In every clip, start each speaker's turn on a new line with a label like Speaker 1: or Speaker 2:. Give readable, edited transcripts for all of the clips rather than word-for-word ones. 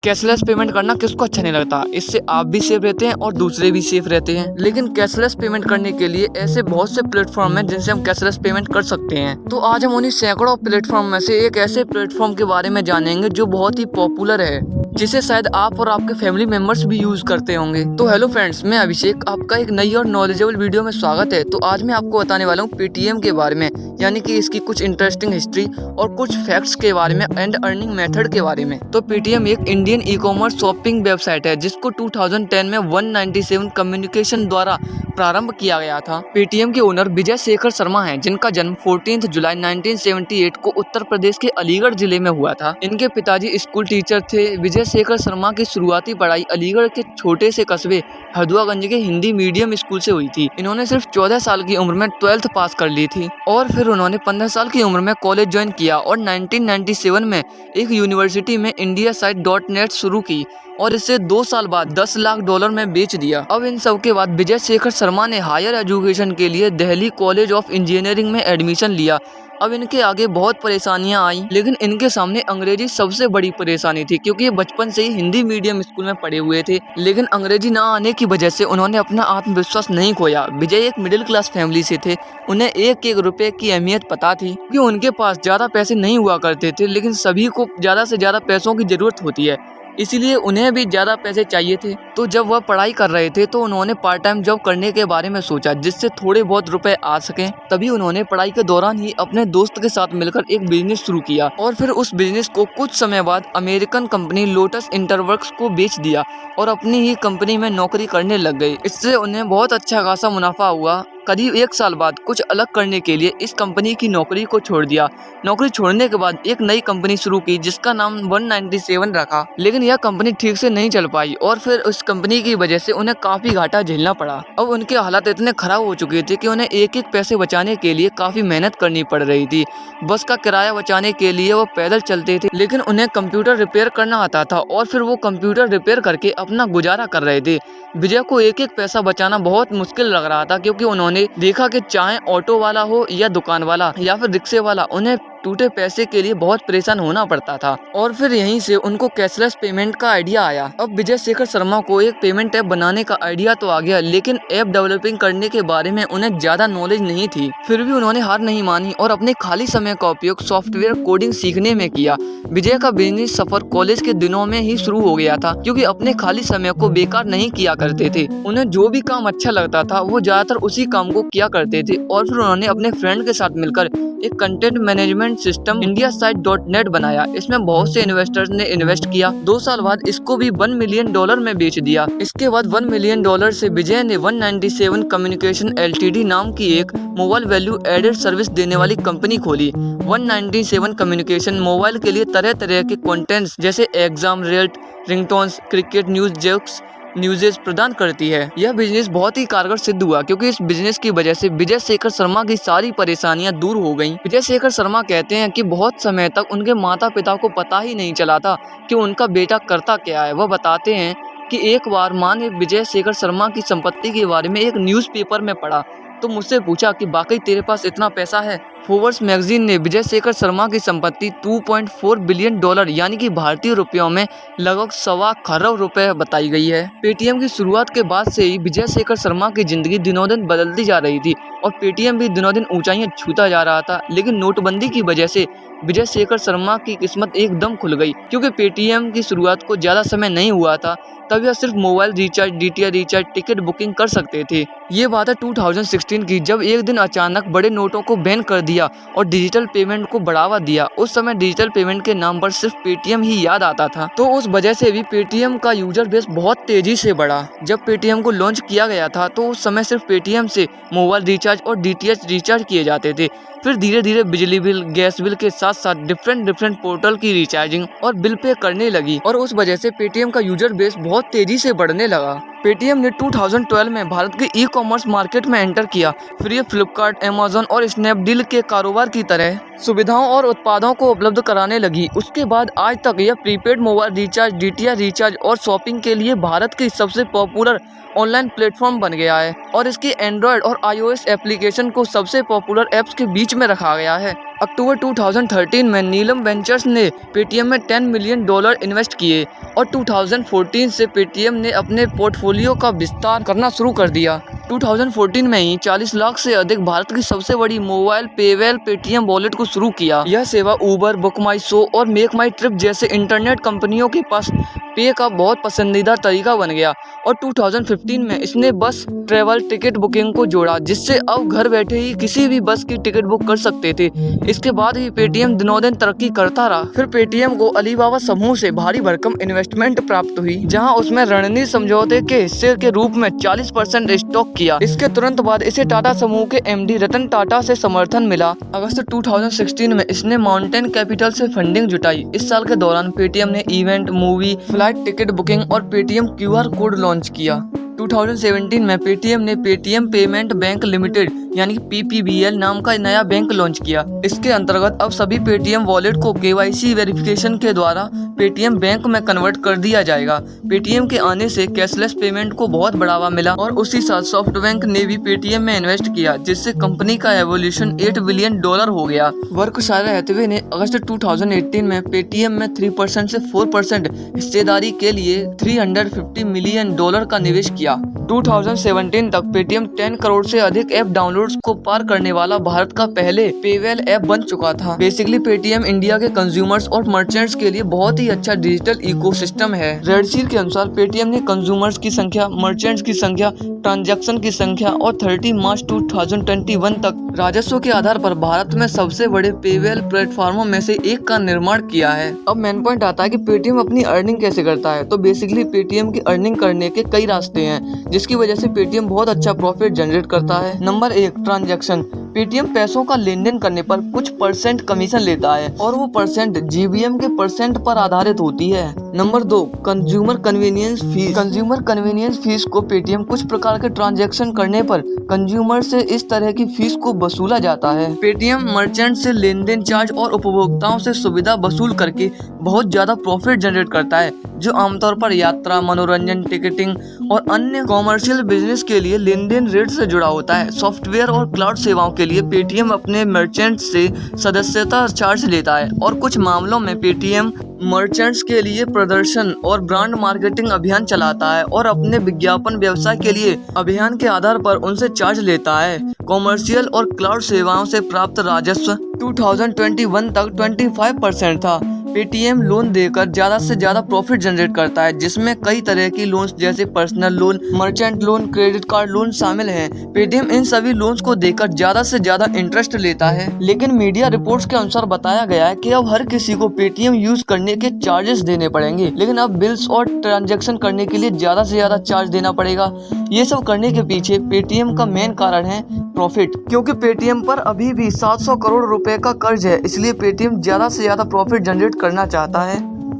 Speaker 1: Cashless payment करना किसको अच्छा नहीं लगता। इससे आप भी सेफ रहते हैं और दूसरे भी सेफ रहते हैं। लेकिन कैशलेस पेमेंट करने के लिए ऐसे बहुत से प्लेटफॉर्म हैं जिनसे हम कैशलेस पेमेंट कर सकते हैं। तो आज हम उन्हीं सैकड़ों प्लेटफॉर्म में से एक ऐसे प्लेटफॉर्म के बारे में जानेंगे जो बहुत ही पॉपुलर है, जिसे शायद आप और आपके फैमिली मेंबर्स भी यूज करते होंगे। तो हेलो फ्रेंड्स, मैं अभिषेक, आपका एक नई और नॉलेजेबल वीडियो में स्वागत है। तो आज मैं आपको बताने वाला हूँ पेटीएम के बारे में, यानी कि इसकी कुछ इंटरेस्टिंग हिस्ट्री और कुछ फैक्ट्स के बारे में एंड अर्निंग मेथड के बारे में। तो पेटीएम एक Indian e commerce shopping website है जिसको 2010 में 197 कम्युनिकेशन द्वारा प्रारंभ किया गया था। पेटीएम के ओनर विजय शेखर शर्मा हैं, जिनका जन्म 14 जुलाई 1978 को उत्तर प्रदेश के अलीगढ़ जिले में हुआ था। इनके पिताजी स्कूल टीचर थे। विजय शेखर शर्मा की शुरुआती पढ़ाई अलीगढ़ के छोटे से कस्बे हरदुआगंज के हिंदी मीडियम स्कूल से हुई थी। इन्होंने सिर्फ 14 साल की उम्र में 12th पास कर ली थी और फिर उन्होंने 15 साल की उम्र में कॉलेज ज्वाइन किया और 1997 में एक यूनिवर्सिटी में इंडिया साइट .net शुरू की और इसे 2 साल बाद $10 लाख में बेच दिया। अब इन सब के बाद विजय शेखर शर्मा ने हायर एजुकेशन के लिए दिल्ली कॉलेज ऑफ इंजीनियरिंग में एडमिशन लिया। अब इनके आगे बहुत परेशानियां आई, लेकिन इनके सामने अंग्रेजी सबसे बड़ी परेशानी थी, क्योंकि ये बचपन से ही हिंदी मीडियम स्कूल में पढ़े हुए थे। लेकिन अंग्रेजी ना आने की वजह से उन्होंने अपना आत्मविश्वास नहीं खोया। विजय एक मिडिल क्लास फैमिली से थे। उन्हें एक एक रुपए की अहमियत पता थी, क्योंकि उनके पास ज्यादा पैसे नहीं हुआ करते थे, लेकिन सभी को ज्यादा से ज्यादा पैसों की जरूरत होती है, इसीलिए उन्हें भी ज्यादा पैसे चाहिए थे। तो जब वह पढ़ाई कर रहे थे तो उन्होंने पार्ट टाइम जॉब करने के बारे में सोचा, जिससे थोड़े बहुत रुपए आ सकें। तभी उन्होंने पढ़ाई के दौरान ही अपने दोस्त के साथ मिलकर एक बिजनेस शुरू किया और फिर उस बिजनेस को कुछ समय बाद अमेरिकन कंपनी लोटस इंटरवर्क्स को बेच दिया और अपनी ही कंपनी में नौकरी करने लग गए। इससे उन्हें बहुत अच्छा खासा मुनाफा हुआ। करीब 1 साल बाद कुछ अलग करने के लिए इस कंपनी की नौकरी को छोड़ दिया। नौकरी छोड़ने के बाद एक नई कंपनी शुरू की जिसका नाम 197 रखा, लेकिन यह कंपनी ठीक से नहीं चल पाई और फिर उस कंपनी की वजह से उन्हें काफी घाटा झेलना पड़ा। अब उनके हालात इतने खराब हो चुके थे कि उन्हें एक एक पैसे बचाने के लिए काफी मेहनत करनी पड़ रही थी। बस का किराया बचाने के लिए वो पैदल चलते थे, लेकिन उन्हें कंप्यूटर रिपेयर करना आता था और फिर वो कंप्यूटर रिपेयर करके अपना गुजारा कर रहे थे। विजय को एक एक पैसा बचाना बहुत मुश्किल लग रहा था, क्योंकि उन्होंने देखा कि चाहे ऑटो वाला हो या दुकान वाला या फिर रिक्शे वाला, उन्हें टूटे पैसे के लिए बहुत परेशान होना पड़ता था। और फिर यहीं से उनको कैशलेस पेमेंट का आइडिया आया। अब विजय शेखर शर्मा को एक पेमेंट ऐप बनाने का आइडिया तो आ गया, लेकिन ऐप डेवलपिंग करने के बारे में उन्हें ज्यादा नॉलेज नहीं थी। फिर भी उन्होंने हार नहीं मानी और अपने खाली समय का उपयोग सॉफ्टवेयर कोडिंग सीखने में किया। विजय का बिजनेस सफर कॉलेज के दिनों में ही शुरू हो गया था, क्योंकि अपने खाली समय को बेकार नहीं किया करते थे। उन्हें जो भी काम अच्छा लगता था वो ज्यादातर उसी काम को किया करते थे और फिर उन्होंने अपने फ्रेंड के साथ मिलकर एक content management system India site .net बनाया। इसमें बहुत से इन्वेस्टर्स ने इन्वेस्ट किया। 2 साल बाद इसको भी $1 मिलियन में बेच दिया। इसके बाद $1 मिलियन से विजय ने 197 कम्युनिकेशन LTD नाम की एक मोबाइल वैल्यू एडेड सर्विस देने वाली कंपनी खोली। 197 कम्युनिकेशन मोबाइल के लिए तरह तरह के कंटेंट्स जैसे exam result, ringtones, cricket news, jokes, न्यूज़ेस प्रदान करती है। यह बिजनेस बहुत ही कारगर सिद्ध हुआ, क्योंकि इस बिजनेस की वजह से विजय शेखर शर्मा की सारी परेशानियां दूर हो गईं। विजय शेखर शर्मा कहते हैं कि बहुत समय तक उनके माता पिता को पता ही नहीं चला था कि उनका बेटा करता क्या है। वह बताते हैं कि एक बार माँ ने विजय शेखर शर्मा की संपत्ति के बारे में एक न्यूज़पेपर में पढ़ा तो मुझसे पूछा कि वाकई तेरे पास इतना पैसा है। फोर्ब्स मैगजीन ने विजय शेखर शर्मा की संपत्ति $2.4 बिलियन यानी कि भारतीय रुपयों में लगभग 1.25 खरब रुपए बताई गई है। पेटीएम की शुरुआत के बाद से ही विजय शेखर शर्मा की जिंदगी दिनों दिन बदलती जा रही थी और पेटीएम भी दिनों दिन ऊंचाइयां छूता जा रहा था। लेकिन नोटबंदी की वजह से विजय शेखर शर्मा की किस्मत एकदम खुल गई, क्योंकि पेटीएम की शुरुआत को ज्यादा समय नहीं हुआ था। तब यह सिर्फ mobile recharge, DTH recharge, ticket booking कर सकते थे। ये बात है 2016 की, जब एक दिन अचानक बड़े नोटों को बैन कर दिया और डिजिटल पेमेंट को बढ़ावा दिया। उस समय डिजिटल पेमेंट के नाम पर सिर्फ पेटीएम ही याद आता था, तो उस वजह से भी पेटीएम का यूजर बेस बहुत तेजी से बढ़ा। जब पेटीएम को लॉन्च किया गया था तो उस समय सिर्फ पेटीएम से मोबाइल रिचार्ज और DTH रिचार्ज किए जाते थे। फिर धीरे धीरे बिजली बिल, गैस बिल के साथ साथ डिफरेंट पोर्टल की रिचार्जिंग और बिल पे करने लगी और उस वजह से पेटीएम का यूजर बेस बहुत तेजी से बढ़ने लगा। पेटीएम ने 2012 में भारत के ई कॉमर्स मार्केट में एंटर किया। फिर ये फ्लिपकार्ट, अमेज़न और स्नैपडील के कारोबार की तरह सुविधाओं और उत्पादों को उपलब्ध कराने लगी। उसके बाद आज तक यह prepaid mobile recharge, DTH recharge और शॉपिंग के लिए भारत की सबसे पॉपुलर ऑनलाइन प्लेटफॉर्म बन गया है और इसकी एंड्रॉयड और iOS एप्लीकेशन को सबसे पॉपुलर ऐप्स के बीच में रखा गया है। अक्टूबर 2013 में नीलम वेंचर्स ने पेटीएम में $10 मिलियन इन्वेस्ट किए और 2014 से पेटीएम ने अपने पोर्टफोलियो का विस्तार करना शुरू कर दिया। 2014 में ही 40 लाख से अधिक भारत की सबसे बड़ी मोबाइल पेवेल पेटीएम वॉलेट को शुरू किया। यह सेवा उबर, बुक माई शो और मेक माई ट्रिप जैसे इंटरनेट कंपनियों के पास पे का बहुत पसंदीदा तरीका बन गया और 2015 में इसने बस ट्रेवल टिकट बुकिंग को जोड़ा, जिससे अब घर बैठे ही किसी भी बस की टिकट बुक कर सकते थे। इसके बाद ही पेटीएम दिनों दिन तरक्की करता रहा। फिर पेटीएम को अलीबाबा समूह से भारी भरकम इन्वेस्टमेंट प्राप्त हुई, जहां उसमें रणनीति समझौते के हिस्से के रूप में 40% स्टॉक किया। इसके तुरंत बाद इसे टाटा समूह के एमडी रतन टाटा से समर्थन मिला। अगस्त 2016 में इसने माउंटेन कैपिटल से फंडिंग जुटाई। इस साल के दौरान पेटीएम ने event, movie, flight ticket booking और पेटीएम क्यूआर कोड लॉन्च किया। 2017 में पेटीएम ने पेटीएम पेमेंट बैंक लिमिटेड यानी PPBL नाम का नया बैंक लॉन्च किया। इसके अंतर्गत अब सभी पेटीएम वॉलेट को KYC वेरिफिकेशन के द्वारा पेटीएम बैंक में कन्वर्ट कर दिया जाएगा। पेटीएम के आने से कैशलेस पेमेंट को बहुत बढ़ावा मिला और उसी साल सॉफ्टबैंक ने भी पेटीएम में इन्वेस्ट किया, जिससे कंपनी का एवोल्यूशन $8 बिलियन हो गया। वर्कशायर हैथवे ने अगस्त 2018 में पेटीएम में 3% से 4% हिस्सेदारी के लिए $350 मिलियन का निवेश किया। 2017 तक पेटीएम 10 करोड़ से अधिक ऐप डाउनलोड्स को पार करने वाला भारत का पहले पेवेल ऐप बन चुका था। बेसिकली पेटीएम इंडिया के कंज्यूमर्स और मर्चेंट्स के लिए बहुत ही अच्छा डिजिटल इकोसिस्टम है। रेडसील के अनुसार पेटीएम ने कंज्यूमर्स की संख्या, मर्चेंट्स की संख्या, ट्रांजैक्शन की संख्या और 30 मार्च 2021 तक राजस्व के आधार पर भारत में सबसे बड़े पेवेल प्लेटफॉर्मों में से एक का निर्माण किया है। अब मेन पॉइंट आता है कि पेटीएम अपनी अर्निंग कैसे करता है। तो बेसिकली पेटीएम की अर्निंग करने के कई रास्ते हैं, जिसकी वजह से पेटीएम बहुत अच्छा प्रॉफिट जनरेट करता है। Number 1, transaction. पेटीएम पैसों का लेन देन करने पर कुछ % कमीशन लेता है और वो % GBM के % पर आधारित होती है। Number 2, consumer convenience fees. Consumer convenience fees को पेटीएम कुछ प्रकार के ट्रांजैक्शन करने पर कंज्यूमर से इस तरह की फीस को वसूला जाता है। पेटीएम मर्चेंट से लेन देन चार्ज और उपभोक्ताओं से सुविधा वसूल करके बहुत ज्यादा प्रॉफिट जनरेट करता है, जो आमतौर पर यात्रा, मनोरंजन, टिकटिंग और अन्य कॉमर्शियल बिजनेस के लिए लेन देन रेट से जुड़ा होता है। सॉफ्टवेयर और क्लाउड सेवाओं के लिए पेटीएम अपने मर्चेंट से सदस्यता चार्ज लेता है और कुछ मामलों में पेटीएम मर्चेंट्स के लिए प्रदर्शन और ब्रांड मार्केटिंग अभियान चलाता है और अपने विज्ञापन व्यवसाय के लिए अभियान के आधार पर उनसे चार्ज लेता है। कॉमर्शियल और क्लाउड सेवाओं से प्राप्त राजस्व 2021 तक 25% था। पेटीएम लोन देकर ज्यादा से ज्यादा प्रॉफिट जनरेट करता है, जिसमें कई तरह की लोन्स जैसे personal loan, merchant loan, credit card loan शामिल हैं। पेटीएम इन सभी लोन्स को देकर ज्यादा से ज्यादा इंटरेस्ट लेता है। लेकिन मीडिया रिपोर्ट्स के अनुसार बताया गया है कि अब हर किसी को पेटीएम यूज करने के चार्जेस देने पड़ेंगे, लेकिन अब बिल्स और ट्रांजैक्शन करने के लिए ज्यादा से ज्यादा चार्ज देना पड़ेगा। ये सब करने के पीछे पेटीएम का मेन कारण है प्रॉफिट, क्योंकि पेटीएम पर अभी भी 700 करोड़ रुपए का कर्ज है, इसलिए पेटीएम ज्यादा से ज्यादा प्रॉफिट जनरेट करना चाहता है।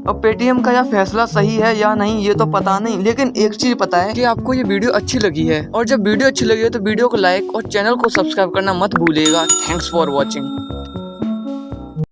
Speaker 1: अब पेटीएम का यह फैसला सही है या नहीं ये तो पता नहीं, लेकिन एक चीज पता है कि आपको ये वीडियो अच्छी लगी है, और जब वीडियो अच्छी लगी है तो वीडियो को लाइक और चैनल को सब्सक्राइब करना मत भूलिएगा। Thanks for watching.